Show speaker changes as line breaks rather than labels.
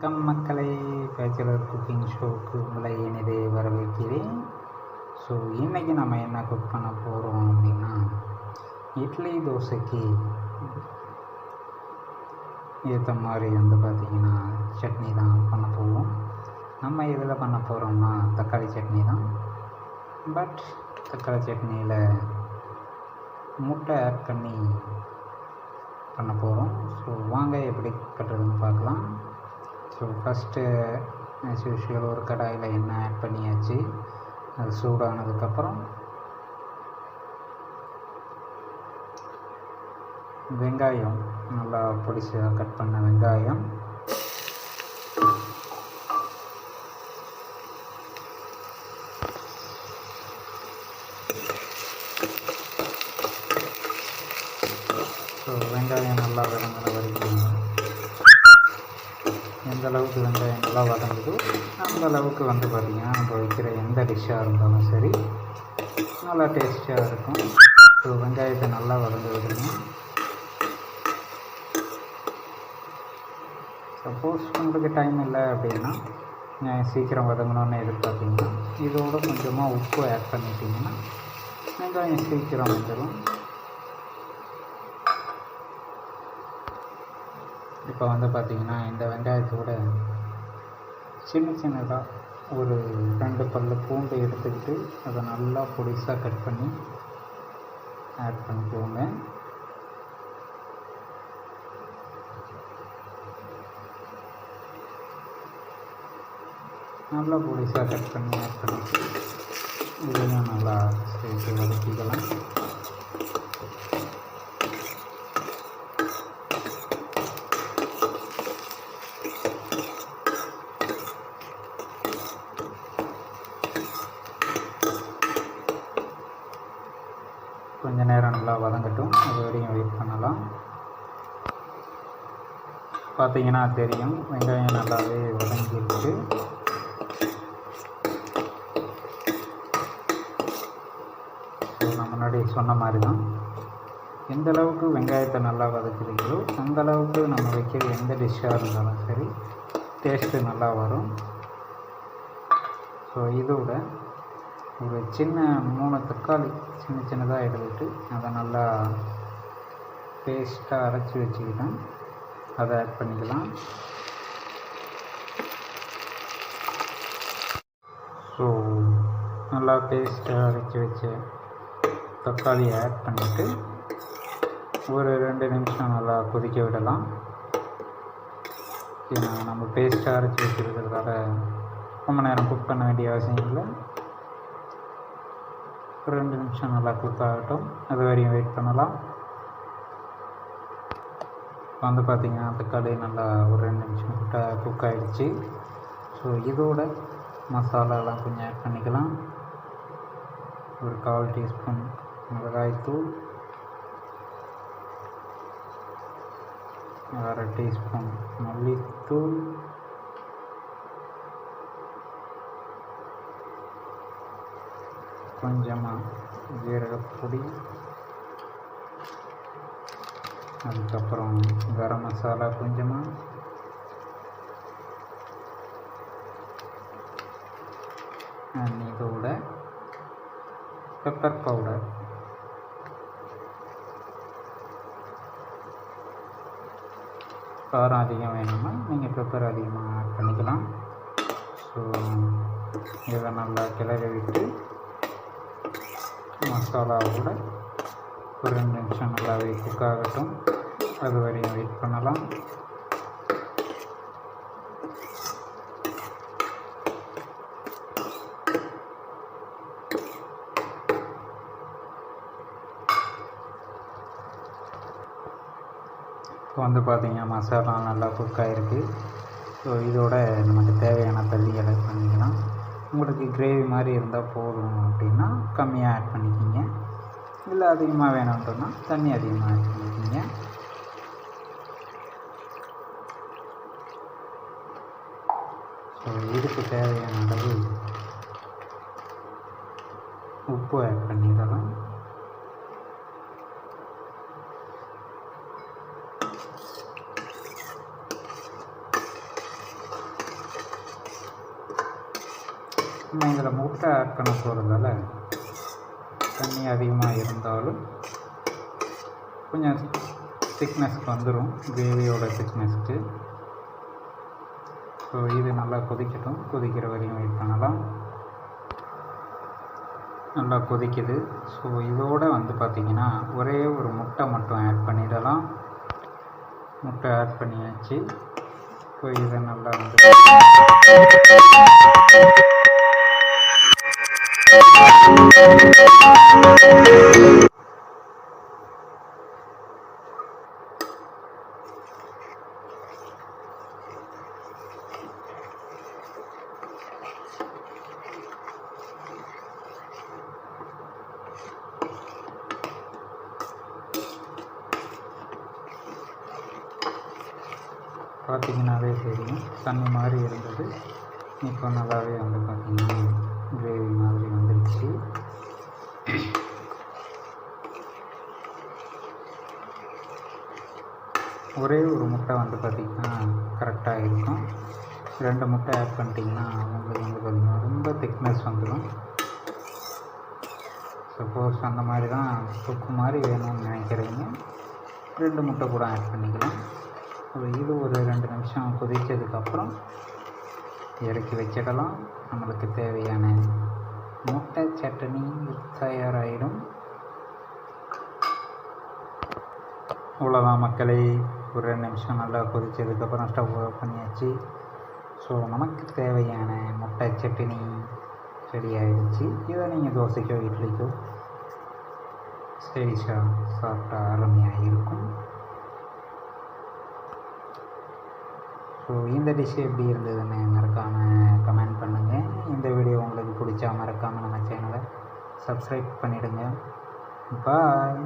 வணக்கம் மக்களை, bachelor cooking ஷோவுக்கு உங்களை இனிதே வரவேற்கிறேன். ஸோ இன்றைக்கி நம்ம என்ன குக் பண்ண போகிறோம் அப்படின்னா, இட்லி தோசைக்கு ஏற்ற மாதிரி பார்த்திங்கன்னா சட்னி தான் பண்ண போகிறோம். நம்ம இதில் பண்ண போகிறோம்னா தக்காளி சட்னி தான். பட் தக்காளி சட்னியில் முட்டை ஆட் பண்ணி பண்ண போகிறோம். ஸோ வாங்க எப்படி பண்ணுறதுன்னு பார்க்கலாம். ஸோ ஃபஸ்ட்டு ஆஸ் யூஷுவல் ஒரு கடாயில் எண்ணெய் ஆட் பண்ணியாச்சு. அது சூடானதுக்கப்புறம் வெங்காயம், நல்லா பொடிசாக கட் பண்ண வெங்காயம், ஸோ வெங்காயம் நல்லா வதங்கின வரைக்கும் எந்த அளவுக்கு வெங்காயம் நல்லா வதங்குதோ அந்த அளவுக்கு பார்த்திங்கன்னா நம்ம வைக்கிற எந்த டிஷ்ஷாக இருந்தாலும் சரி நல்லா டேஸ்டியாக இருக்கும். ஸோ வெங்காயத்தை நல்லா வதங்க விடுங்க. சப்போஸ் உங்களுக்கு டைம் இல்லை அப்படின்னா சீக்கிரம் வதங்கணும்னு எதிர்பார்த்தீங்கன்னா இதோட கொஞ்சமாக உப்பு ஆட் பண்ணிட்டீங்கன்னா வெங்காயம் சீக்கிரம் வந்துடும். இப்போ பார்த்திங்கன்னா இந்த வெங்காயத்தோட சின்னதாக ஒரு 2 பல் பூண்டு எடுத்துக்கிட்டு அதை நல்லா பொடிசாக கட் பண்ணி ஆட் பண்ணிக்கோங்க. நல்லா பொடிசாக கட் பண்ணி ஆட் பண்ணிட்டு இதையும் நல்லா சேர்த்து வதக்கிக்கலாம். கொஞ்சம் நேரம் நல்லா வதங்கட்டும், அது வரையும் வெயிட் பண்ணலாம். பார்த்திங்கன்னா தெரியும் வெங்காயம் நல்லாவே வதங்கிருக்கு. ஸோ நான் முன்னாடி சொன்ன மாதிரி தான், எந்த அளவுக்கு வெங்காயத்தை நல்லா வதக்குறீங்களோ அந்த அளவுக்கு நம்ம வைக்கிற எந்த டிஷ்ஷாக இருந்தாலும் சரி டேஸ்ட்டு நல்லா வரும். ஸோ இதோட ஒரு சின்ன 3 தக்காளி சின்னதாக எடுத்துகிட்டு அதை நல்லா பேஸ்ட்டாக அரைச்சி வச்சுக்கிட்டேன், அதை ஆட் பண்ணிக்கலாம். ஸோ நல்லா பேஸ்ட்டாக அரைச்சி வச்ச தக்காளியை ஆட் பண்ணிவிட்டு ஒரு 2 நிமிஷம் நல்லா கொதிக்க விடலாம். ஏன்னா நம்ம பேஸ்ட்டாக அரைச்சி வச்சுருக்கிறதால ரொம்ப நேரம் குக் பண்ண வேண்டிய அவசியம் இல்லை. 2 நிமிஷம் நல்லா குக் ஆகட்டும், அது வரையும் வெயிட் பண்ணலாம். இப்போ பார்த்திங்கன்னா தக்காளி நல்லா ஒரு 2 நிமிஷம் குக் ஆகிடுச்சு. ஸோ இதோட மசாலாலாம் கொஞ்சம் ஆட் பண்ணிக்கலாம். ஒரு 1/4 டீஸ்பூன் மிளகாய்த்தூள், 1/2 டீஸ்பூன் மல்லித்தூள், கொஞ்சமாக ஜீரகப்பொடி, அதுக்கப்புறம் கரம் மசாலா கொஞ்சமாக, இதோட பெப்பர் பவுடர், காரம் அதிகம் வேணும்னா நீங்கள் பெப்பர் அதிகமாக ஆட் பண்ணிக்கலாம். ஸோ இதை நல்லா கிளறி விட்டு மசாலாவோட ஒரு 2 நிமிஷம் நல்லாவே குக் ஆகட்டும், அது வரையும் வெயிட் பண்ணலாம். இப்போ பார்த்திங்கன்னா மசாலா நல்லா குக் ஆகிருக்கு. ஸோ இதோட நமக்கு தேவையான தண்ணிகளை ஆட் பண்ணிக்கலாம். உங்களுக்கு கிரேவி மாதிரி இருந்தால் போதும் அப்படின்னா கம்மியாக ஆட் பண்ணிக்கிங்க, இல்லை அதிகமாக வேணும்ன்றனா தண்ணி அதிகமாக ஆட் பண்ணிக்கிங்க. ஸோ இதுக்கு தேவையான அளவு உப்பு ஆட் பண்ணிடலாம். நம்ம இதில் முட்டை ஆட் பண்ண போகிறதால தண்ணி அதிகமாக இருந்தாலும் கொஞ்சம் திக்னஸ்க்கு வந்துடும், கிரேவியோட திக்னஸ்க்கு. ஸோ இது நல்லா கொதிக்கட்டும், கொதிக்கிற வரையும் வெயிட் பண்ணலாம். நல்லா கொதிக்குது. ஸோ இதோடு பார்த்திங்கன்னா ஒரே ஒரு முட்டை மட்டும் ஆட் பண்ணிடலாம். முட்டை ஆட் பண்ணியாச்சு. ஸோ இதை நல்லா பார்த்திங்கனாவே தெரியும், தண்ணி மாதிரி இருந்தது. இப்போ நல்லாவே பார்த்திங்கன்னா கிரேவி மாதிரி வந்துடுச்சு. ஒரே ஒரு முட்டை பார்த்திங்கன்னா கரெக்டாக இருக்கும். 2 முட்டை ஆட் பண்ணிட்டிங்கன்னா உங்களுக்கு பார்த்திங்கன்னா ரொம்ப திக்னஸ் வந்துடும். சப்போஸ் அந்த மாதிரி தான் தொக்கு மாதிரி வேணும்னு நினைக்கிறீங்க, 2 முட்டை கூட ஆட் பண்ணிக்கலாம். இது ஒரு 2 நிமிஷம் கொதித்ததுக்கப்புறம் இறக்கி வச்சிடலாம். நம்மளுக்கு தேவையான முட்டை சட்னி தயாராகிடும். அவ்வளோதான் மக்களே, ஒரு 2 நிமிஷம் நல்லா கொதித்ததுக்கப்புறம் ஸ்டவ் ஆஃப் பண்ணியாச்சு. ஸோ நமக்கு தேவையான முட்டை சட்னி ரெடி ஆகிடுச்சு. இதை நீங்கள் தோசைக்கோ இட்லிக்கோ ஸ்டைலிஷாக சாப்பிட்டா அருமையாக இருக்கும். ஸோ இந்த டிஷ் எப்படி இருந்ததுன்னு மறக்காமல் கமெண்ட் பண்ணுங்கள். இந்த வீடியோ உங்களுக்கு பிடிச்சா மறக்காமல் நம்ம சேனலை சப்ஸ்கிரைப் பண்ணிவிடுங்க. பாய்.